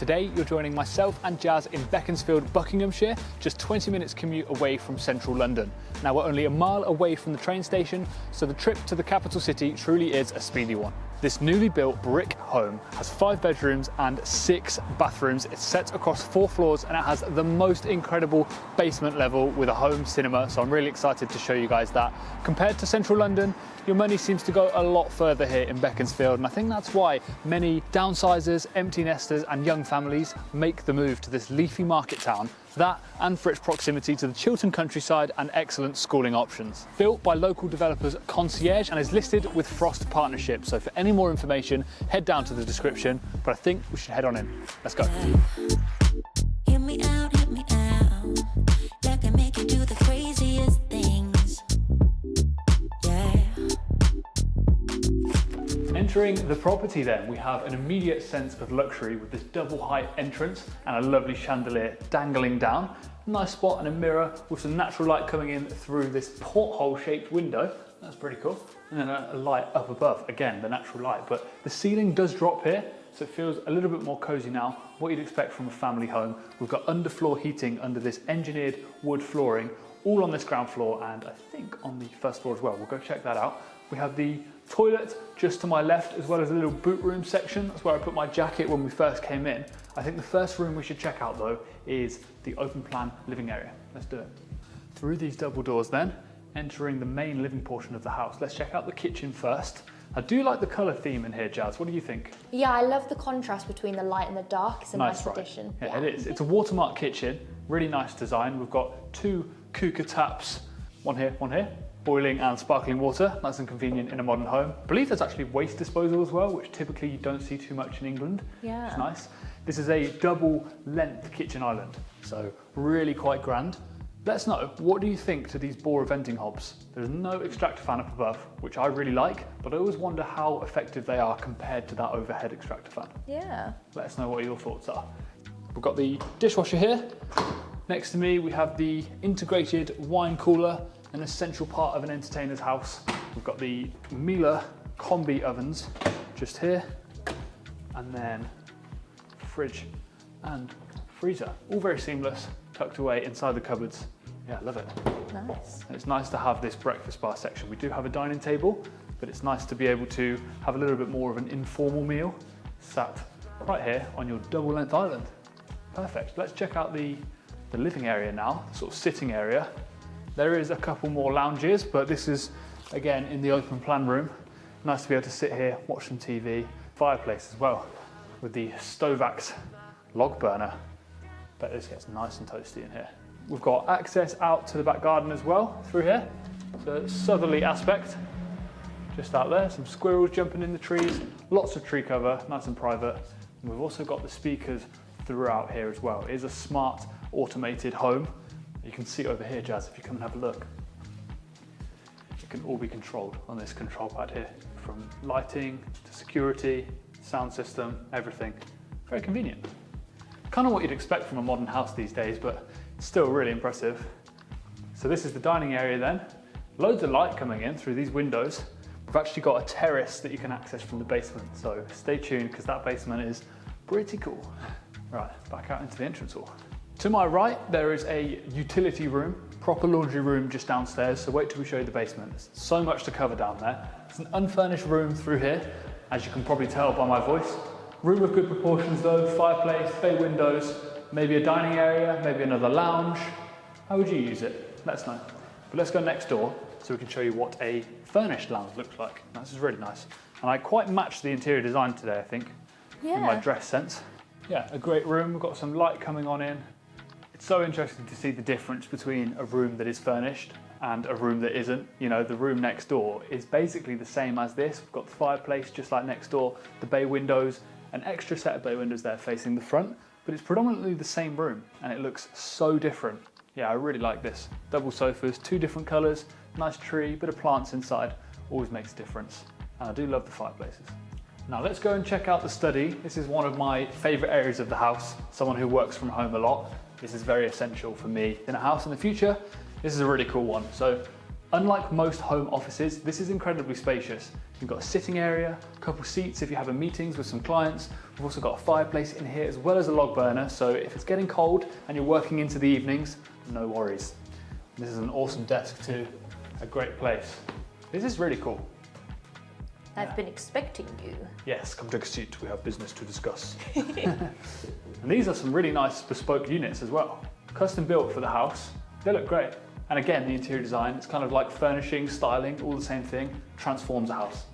Today, you're joining myself and Jas in Beaconsfield, Buckinghamshire, just 20 minutes commute away from central London. Now, we're only a mile away from the train station, so the trip to the capital city truly is a speedy one. This newly built brick home has 5 bedrooms and 6 bathrooms. It's set across 4 floors and it has the most incredible basement level with a home cinema, so I'm really excited to show you guys that. Compared to central London, your money seems to go a lot further here in Beaconsfield, and I think that's why many downsizers, empty nesters and young families make the move to this leafy market town. That and for its proximity to the Chiltern countryside and excellent schooling options. Built by local developers Concierge and is listed with Frost Partnership, so for any more information head down to the description, but I think we should head on in. Let's go. Hear me out, like I make you do the craziest things. Entering the property then, we have an immediate sense of luxury with this double height entrance and a lovely chandelier dangling down. Nice spot and a mirror with some natural light coming in through this porthole shaped window. That's pretty cool. And then a light up above, again, the natural light. But the ceiling does drop here, so it feels a little bit more cozy now, what you'd expect from a family home. We've got underfloor heating under this engineered wood flooring, all on this ground floor and I think on the first floor as well. We'll go check that out. We have the toilet just to my left, as well as a little boot room section. That's where I put my jacket when we first came in. I think the first room we should check out though is the open plan living area. Let's do it. Through these double doors then, entering the main living portion of the house. Let's check out the kitchen first. I do like the colour theme in here, Jas. What do you think? Yeah, I love the contrast between the light and the dark. It's a nice addition. Yeah, it is. It's a Watermark kitchen. Really nice design. We've got 2 cooker taps, one here, boiling and sparkling water, nice and convenient in a modern home. I believe there's actually waste disposal as well, which typically you don't see too much in England. Yeah. It's nice. This is a double length kitchen island, so really quite grand. Let us know, what do you think to these Bora venting hobs? There's no extractor fan up above, which I really like, but I always wonder how effective they are compared to that overhead extractor fan. Yeah. Let us know what your thoughts are. We've got the dishwasher here. Next to me, we have the integrated wine cooler, an essential part of an entertainer's house. We've got the Miele combi ovens just here, and then fridge and freezer, all very seamless, tucked away inside the cupboards. Yeah, I love it. Nice. And it's nice to have this breakfast bar section. We do have a dining table, but it's nice to be able to have a little bit more of an informal meal sat right here on your double length island. Perfect. Let's check out the living area now, the sort of sitting area. There is a couple more lounges, but this is, again, in the open plan room. Nice to be able to sit here, watch some TV. Fireplace as well, with the Stovax log burner. Bet this gets nice and toasty in here. We've got access out to the back garden as well, through here. So southerly aspect, just out there. Some squirrels jumping in the trees, lots of tree cover, nice and private. And we've also got the speakers throughout here as well. It is a smart, automated home. You can see over here, Jas, if you come and have a look. It can all be controlled on this control pad here, from lighting to security, sound system, everything. Very convenient. Kind of what you'd expect from a modern house these days, but still really impressive. So this is the dining area then. Loads of light coming in through these windows. We've actually got a terrace that you can access from the basement, so stay tuned because that basement is pretty cool. Right, back out into the entrance hall. To my right, there is a utility room, proper laundry room just downstairs, so wait till we show you the basement. There's so much to cover down there. It's an unfurnished room through here, as you can probably tell by my voice. Room of good proportions though, fireplace, bay windows, maybe a dining area, maybe another lounge. How would you use it? Let us know. But let's go next door so we can show you what a furnished lounge looks like. This is really nice. And I quite matched the interior design today, I think, in my dress sense. Yeah, a great room. We've got some light coming on in. It's so interesting to see the difference between a room that is furnished and a room that isn't. You know, the room next door is basically the same as this. We've got the fireplace just like next door, the bay windows, an extra set of bay windows there facing the front, but it's predominantly the same room and it looks so different. Yeah, I really like this. Double sofas, 2 different colours, nice tree, bit of plants inside, always makes a difference. And I do love the fireplaces. Now let's go and check out the study. This is one of my favourite areas of the house. Someone who works from home a lot. This is very essential for me in a house in the future. This is a really cool one. So Unlike most home offices, this is incredibly spacious. You've got a sitting area, a couple seats if you're having meetings with some clients. We've also got a fireplace in here as well as a log burner, so if it's getting cold and you're working into the evenings, no worries. This is an awesome desk too, a great place. This is really cool. I've been expecting you. Yes, come take a seat, we have business to discuss. And these are some really nice bespoke units as well. Custom built for the house, they look great. And again, the interior design, it's kind of like furnishing, styling, all the same thing, transforms a house.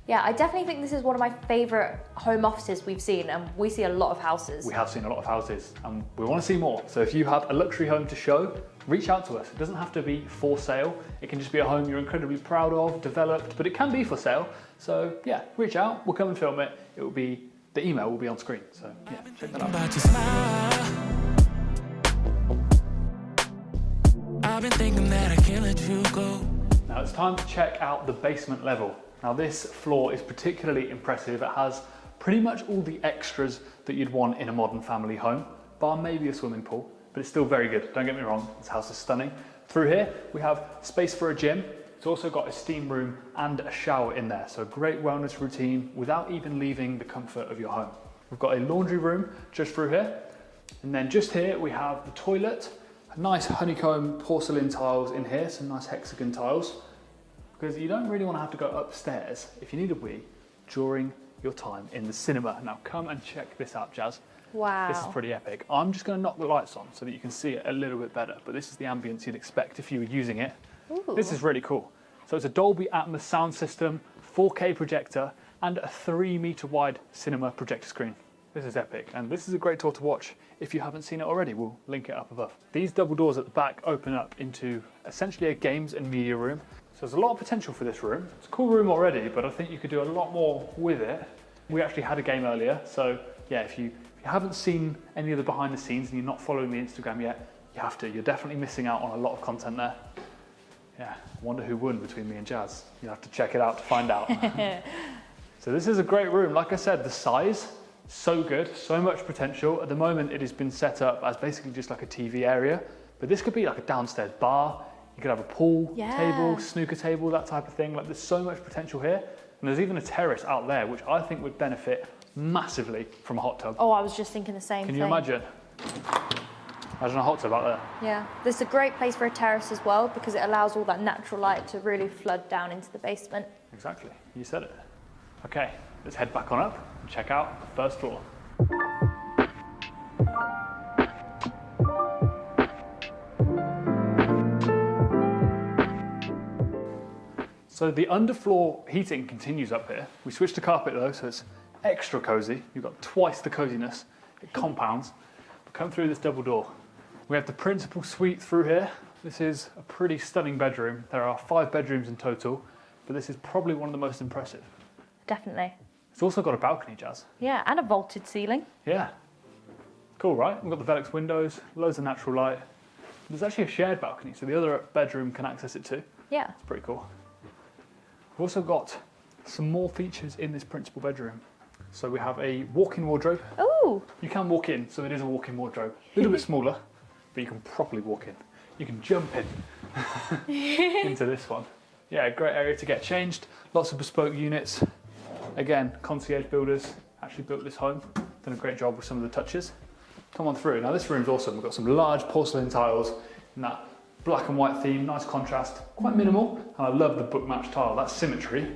Yeah, I definitely think this is one of my favourite home offices we've seen, and we see a lot of houses. We have seen a lot of houses and we want to see more. So if you have a luxury home to show, reach out to us. It doesn't have to be for sale. It can just be a home you're incredibly proud of, developed, but it can be for sale. So yeah, reach out, we'll come and film it. The email will be on screen. So yeah, check that out. I've been thinking that I can't let you go. Now it's time to check out the basement level. Now this floor is particularly impressive. It has pretty much all the extras that you'd want in a modern family home, bar maybe a swimming pool, but it's still very good. Don't get me wrong, this house is stunning. Through here, we have space for a gym. It's also got a steam room and a shower in there, so a great wellness routine without even leaving the comfort of your home. We've got a laundry room just through here, and then just here we have the toilet. Nice honeycomb porcelain tiles in here, some nice hexagon tiles, because you don't really want to have to go upstairs if you need a wee during your time in the cinema. Now come and check this out, Jas. Wow. This is pretty epic. I'm just going to knock the lights on so that you can see it a little bit better, but this is the ambience you'd expect if you were using it. Ooh. This is really cool. So it's a Dolby Atmos sound system, 4K projector, and a 3-meter wide cinema projector screen. This is epic, and this is a great tour to watch if you haven't seen it already. We'll link it up above. These double doors at the back open up into essentially a games and media room. So there's a lot of potential for this room. It's a cool room already, but I think you could do a lot more with it. We actually had a game earlier, so yeah, if you haven't seen any of the behind the scenes and you're not following the Instagram yet, you have to. You're definitely missing out on a lot of content there. Yeah, I wonder who won between me and Jas. You'll have to check it out to find out. So this is a great room. Like I said, the size, so good, so much potential. At the moment, it has been set up as basically just like a TV area, but this could be like a downstairs bar. You could have a pool table, snooker table, that type of thing. Like there's so much potential here. And there's even a terrace out there, which I think would benefit massively from a hot tub. Oh, I was just thinking the same thing. Can you imagine? Imagine a hot tub out there. Yeah, this is a great place for a terrace as well because it allows all that natural light to really flood down into the basement. Exactly, you said it. Okay, let's head back on up and check out the first floor. So the underfloor heating continues up here. We switched to carpet though, so it's extra cozy. You've got twice the coziness. It compounds. But come through this double door. We have the principal suite through here. This is a pretty stunning bedroom. There are 5 bedrooms in total, but this is probably one of the most impressive. Definitely. It's also got a balcony, Jas. Yeah, and a vaulted ceiling. Yeah. Cool, right? We've got the Velux windows, loads of natural light. There's actually a shared balcony, so the other bedroom can access it too. Yeah. It's pretty cool. We've also got some more features in this principal bedroom. So we have a walk-in wardrobe. Ooh. You can walk in, so it is a walk-in wardrobe. A little bit smaller, but you can properly walk in. You can jump in into this one. Yeah, great area to get changed. Lots of bespoke units. Again, concierge builders actually built this home. Done a great job with some of the touches. Come on through. Now this room's awesome. We've got some large porcelain tiles in that black and white theme, nice contrast, quite minimal. And I love the book match tile. That symmetry,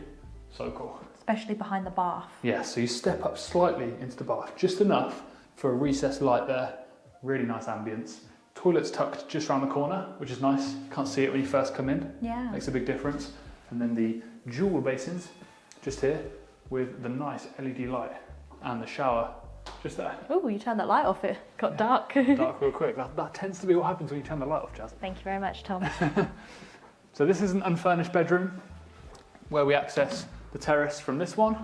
so cool. Especially behind the bath. Yeah, so you step up slightly into the bath, just enough for a recessed light there. Really nice ambience. Toilet's tucked just around the corner, which is nice. You can't see it when you first come in. Yeah. Makes a big difference. And then the dual basins just here with the nice LED light and the shower just there. Oh, you turned that light off, it got dark. Dark real quick. That tends to be what happens when you turn the light off, Jas. Thank you very much, Tom. So this is an unfurnished bedroom where we access the terrace from this one,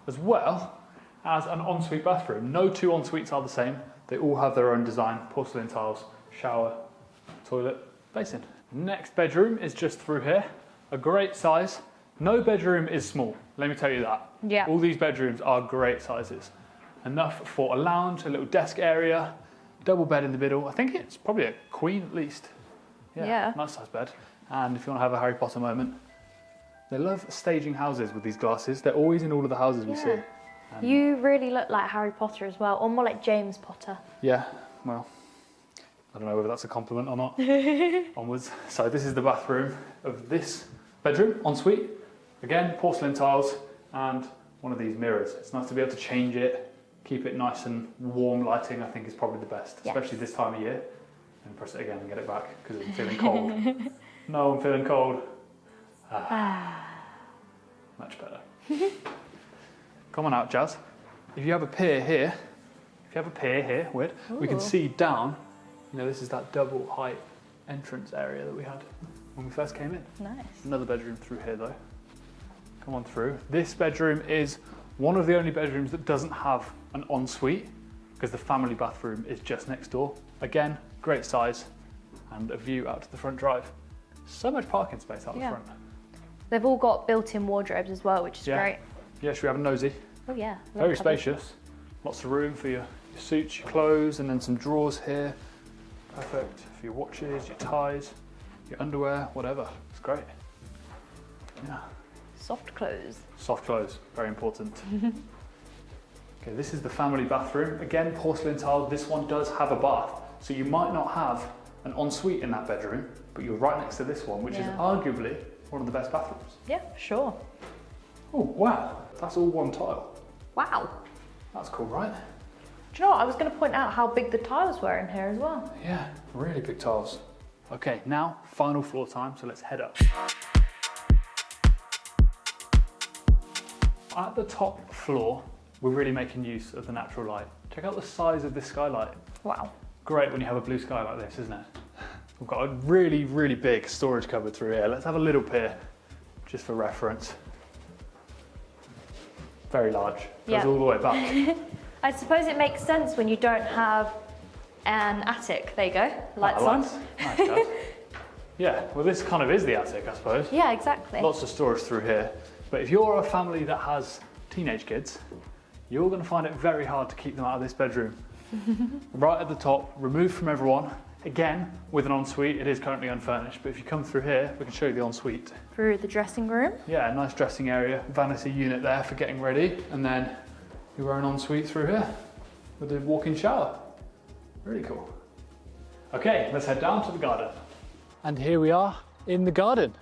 as well as an ensuite bathroom. No 2 ensuites are the same. They all have their own design, porcelain tiles, shower, toilet, basin. Next bedroom is just through here. A great size. No bedroom is small, let me tell you that. Yeah. All these bedrooms are great sizes. Enough for a lounge, a little desk area, double bed in the middle. I think it's probably a queen at least. Yeah. Nice size bed. And if you want to have a Harry Potter moment, they love staging houses with these glasses. They're always in all of the houses we see. You really look like Harry Potter as well, or more like James Potter. Yeah, well, I don't know whether that's a compliment or not. Onwards. So this is the bathroom of this bedroom, ensuite. Again, porcelain tiles and one of these mirrors. It's nice to be able to change it, keep it nice and warm lighting, I think is probably the best, especially this time of year. And press it again and get it back because I'm feeling cold. No, I'm feeling cold. Much better. Come on out, Jas. If you have a pier here, weird, we can see down. You know, this is that double height entrance area that we had when we first came in. Nice. Another bedroom through here though. Come on through. This bedroom is one of the only bedrooms that doesn't have an ensuite because the family bathroom is just next door. Again, great size and a view out to the front drive. So much parking space out the front. They've all got built-in wardrobes as well, which is great. Yeah, should we have a nosy? Oh yeah. Very spacious. Lots of room for your suits, your clothes, and then some drawers here. Perfect for your watches, your ties, your underwear, whatever. It's great. Yeah. Soft clothes. Soft clothes, very important. Okay, this is the family bathroom. Again, porcelain tile. This one does have a bath. So you might not have an ensuite in that bedroom, but you're right next to this one, which is arguably one of the best bathrooms. Yeah, sure. Oh, wow. That's all one tile. Wow. That's cool, right? Do you know what? I was going to point out how big the tiles were in here as well. Yeah, really big tiles. Okay, now final floor time, so let's head up. At the top floor, we're really making use of the natural light. Check out the size of this skylight. Wow. Great when you have a blue sky like this, isn't it? We've got a really, really big storage cupboard through here. Let's have a little peer, just for reference. Very large, goes all the way back. I suppose it makes sense when you don't have an attic. There you go, lights on. Nice, Jas. Yeah, well this kind of is the attic, I suppose. Yeah, exactly. Lots of storage through here. But if you're a family that has teenage kids, you're going to find it very hard to keep them out of this bedroom. Right at the top, removed from everyone. Again, with an ensuite, it is currently unfurnished, but if you come through here, we can show you the ensuite. Through the dressing room. Yeah, a nice dressing area, vanity unit there for getting ready, and then your own ensuite through here with a walk-in shower. Really cool. Okay, let's head down to the garden. And here we are in the garden.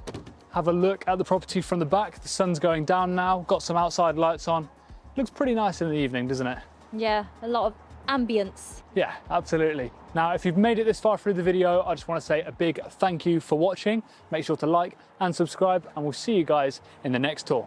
Have a look at the property from the back. The sun's going down now, got some outside lights on. Looks pretty nice in the evening, doesn't it? Yeah, a lot of ambience. Yeah, absolutely. Now, if you've made it this far through the video, I just want to say a big thank you for watching. Make sure to like and subscribe, and we'll see you guys in the next tour.